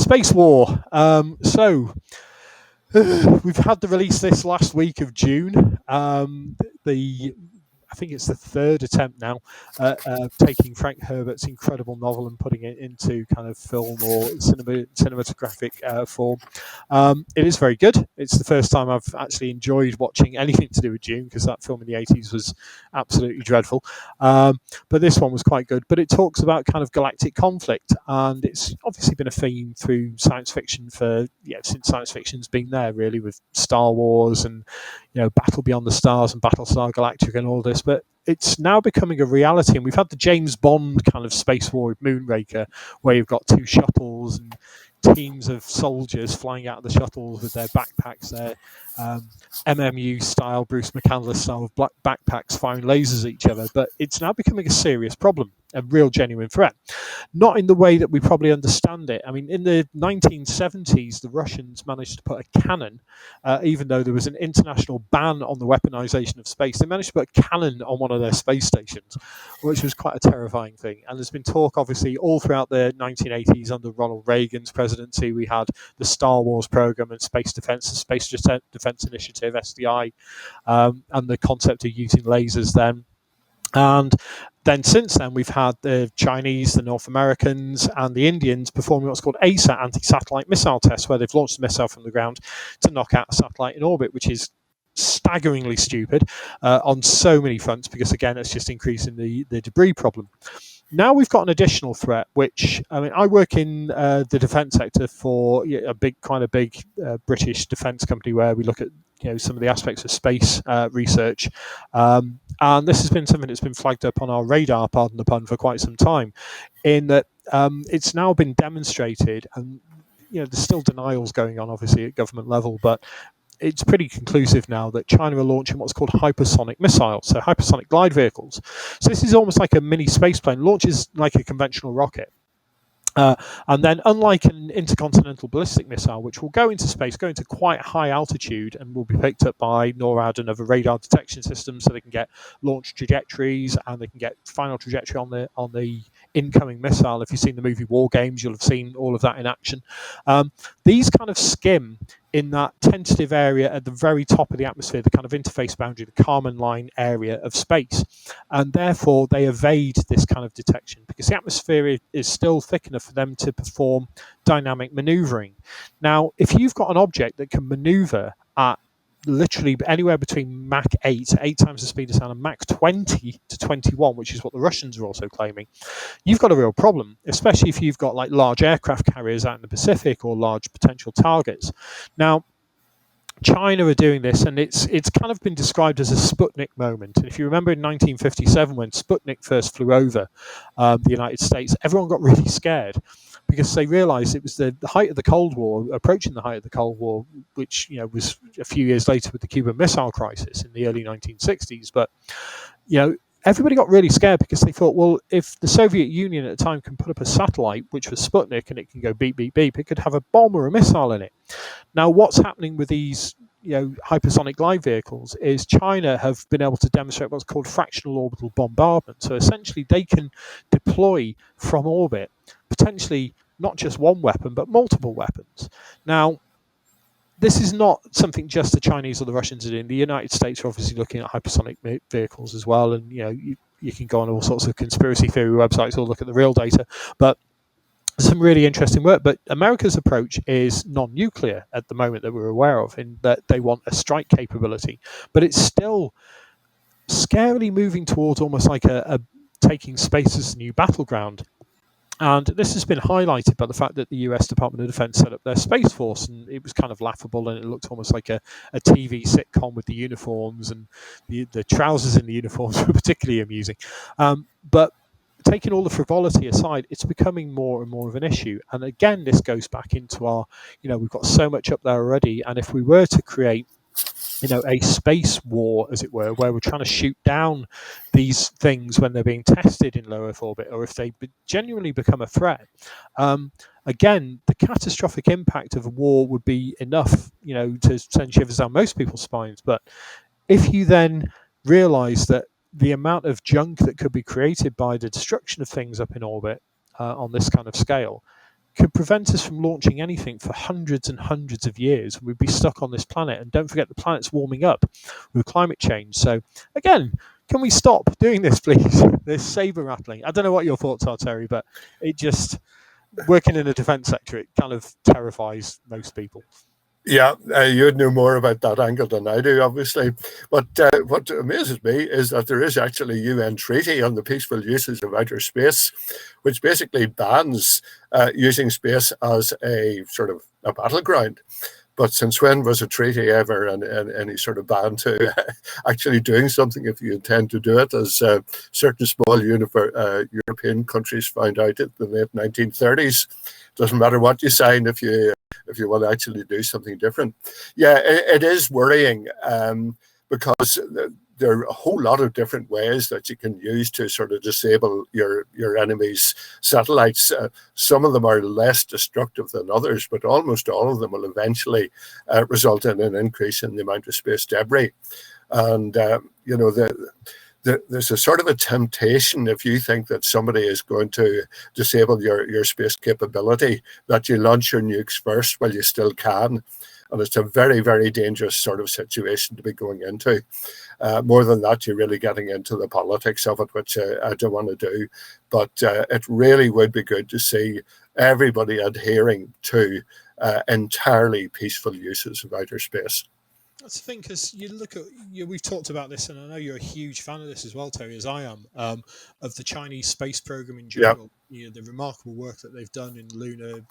Space War. We've had the release this last week of June. I think it's the third attempt now at taking Frank Herbert's incredible novel and putting it into kind of film or cinematographic form. It is very good. It's the first time I've actually enjoyed watching anything to do with Dune, because that film in the 80s was absolutely dreadful. But this one was quite good. But it talks about kind of galactic conflict, and it's obviously been a theme through science fiction since science fiction's been there, really, with Star Wars and Battle Beyond the Stars and Battlestar Galactica and all this. But it's now becoming a reality, and we've had the James Bond kind of space war with Moonraker, where you've got two shuttles and teams of soldiers flying out of the shuttles with their backpacks, their MMU style, Bruce McCandless style black backpacks firing lasers at each other. But it's now becoming a serious problem, a real genuine threat. Not in the way that we probably understand it. I mean, in the 1970s, the Russians managed to put a cannon, even though there was an international ban on the weaponization of space, they managed to put a cannon on one of their space stations, which was quite a terrifying thing. And there's been talk, obviously, all throughout the 1980s under Ronald Reagan's presidency. We had the Star Wars program and space defense, the Space Defense Initiative, SDI, and the concept of using lasers then. And then since then, we've had the Chinese, the North Americans, and the Indians performing what's called ASAT, anti-satellite missile tests, where they've launched a missile from the ground to knock out a satellite in orbit, which is staggeringly stupid on so many fronts, because, again, it's just increasing the debris problem. Now we've got an additional threat, which, I mean, I work in the defence sector for a big British defence company, where we look at some of the aspects of space research, and this has been something that's been flagged up on our radar, pardon the pun, for quite some time, in that it's now been demonstrated, and there's still denials going on, obviously, at government level, but it's pretty conclusive now that China are launching what's called hypersonic missiles, so hypersonic glide vehicles. So this is almost like a mini space plane, launches like a conventional rocket. And then, unlike an intercontinental ballistic missile, which will go into space, go into quite high altitude, and will be picked up by NORAD and other radar detection systems, so they can get launch trajectories and they can get final trajectory on the incoming missile. If you've seen the movie War Games, you'll have seen all of that in action. These kind of skim in that tentative area at the very top of the atmosphere, the kind of interface boundary, the Kármán line area of space. And therefore, they evade this kind of detection, because the atmosphere is still thick enough for them to perform dynamic maneuvering. Now, if you've got an object that can maneuver at literally anywhere between Mach 8 times the speed of sound, and Mach 20 to 21, which is what the Russians are also claiming, you've got a real problem, especially if you've got like large aircraft carriers out in the Pacific or large potential targets. Now, China are doing this, and it's kind of been described as a Sputnik moment. And if you remember in 1957, when Sputnik first flew over the United States, everyone got really scared, because they realised it was the height of the Cold War, approaching the height of the Cold War, which was a few years later with the Cuban Missile Crisis in the early 1960s. But everybody got really scared, because they thought, well, if the Soviet Union at the time can put up a satellite, which was Sputnik, and it can go beep, beep, beep, it could have a bomb or a missile in it. Now, what's happening with these hypersonic glide vehicles is China have been able to demonstrate what's called fractional orbital bombardment. So essentially, they can deploy from orbit potentially not just one weapon, but multiple weapons. Now, this is not something just the Chinese or the Russians are doing. The United States are obviously looking at hypersonic vehicles as well, and you can go on all sorts of conspiracy theory websites or look at the real data. But some really interesting work. But America's approach is non-nuclear at the moment, that we're aware of, in that they want a strike capability, but it's still scarily moving towards almost like a taking space as a new battleground. And this has been highlighted by the fact that the US Department of Defense set up their Space Force, and it was kind of laughable, and it looked almost like a TV sitcom with the uniforms, and the trousers in the uniforms were particularly amusing. But taking all the frivolity aside, it's becoming more and more of an issue. And again, this goes back into our, we've got so much up there already. And if we were to create, a space war, as it were, where we're trying to shoot down these things when they're being tested in low Earth orbit, or if they genuinely become a threat, again, the catastrophic impact of a war would be enough, to send shivers down most people's spines. But if you then realise that the amount of junk that could be created by the destruction of things up in orbit on this kind of scale could prevent us from launching anything for hundreds and hundreds of years. We'd be stuck on this planet. And don't forget, the planet's warming up with climate change. So, again, can we stop doing this, please? This saber rattling. I don't know what your thoughts are, Terry, but it just, working in the defence sector, it kind of terrifies most people. Yeah, you'd know more about that angle than I do, obviously. But what amazes me is that there is actually a UN treaty on the peaceful uses of outer space, which basically bans using space as a sort of a battleground. But since when was a treaty ever any sort of ban to actually doing something if you intend to do it, as certain small European countries found out in the late 1930s? Doesn't matter what you sign if you want to actually do something different. Yeah, it is worrying because there are a whole lot of different ways that you can use to sort of disable your enemy's satellites. Some of them are less destructive than others, but almost all of them will eventually result in an increase in the amount of space debris. And, there's a sort of a temptation, if you think that somebody is going to disable your space capability, that you launch your nukes first while you still can. And it's a very, very dangerous sort of situation to be going into. More than that, you're really getting into the politics of it, which I don't want to do. But it really would be good to see everybody adhering to entirely peaceful uses of outer space. That's the thing, because you look at, we've talked about this, and I know you're a huge fan of this as well, Terry, as I am, of the Chinese space program in Yeah. general. The remarkable work that they've done in lunar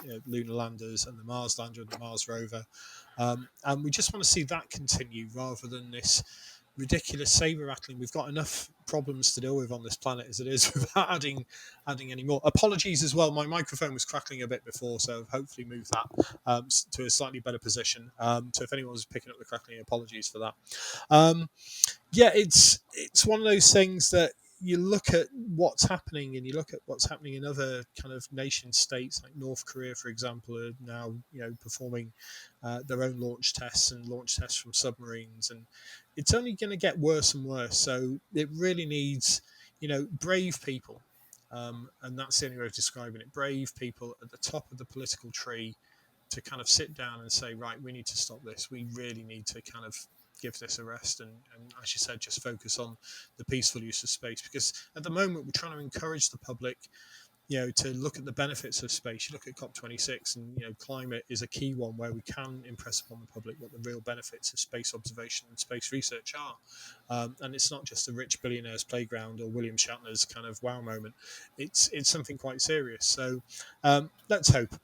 landers and the Mars lander and the Mars rover, and we just want to see that continue rather than this ridiculous saber rattling. We've got enough problems to deal with on this planet as it is without adding any more. Apologies as well. My microphone was crackling a bit before, so I've hopefully moved that to a slightly better position. So if anyone was picking up the crackling, apologies for that. Yeah, it's one of those things that you look at what's happening, and you look at what's happening in other kind of nation states, like North Korea, for example, are now performing their own launch tests from submarines, and it's only going to get worse and worse. So it really needs brave people, and that's the only way of describing it. Brave people at the top of the political tree to kind of sit down and say, right, we need to stop this. We really need to kind of give this a rest and as you said, just focus on the peaceful use of space, because at the moment we're trying to encourage the public to look at the benefits of space. You look at COP26, and climate is a key one where we can impress upon the public what the real benefits of space observation and space research are. And it's not just a rich billionaire's playground or William Shatner's kind of wow moment. It's something quite serious. So let's hope.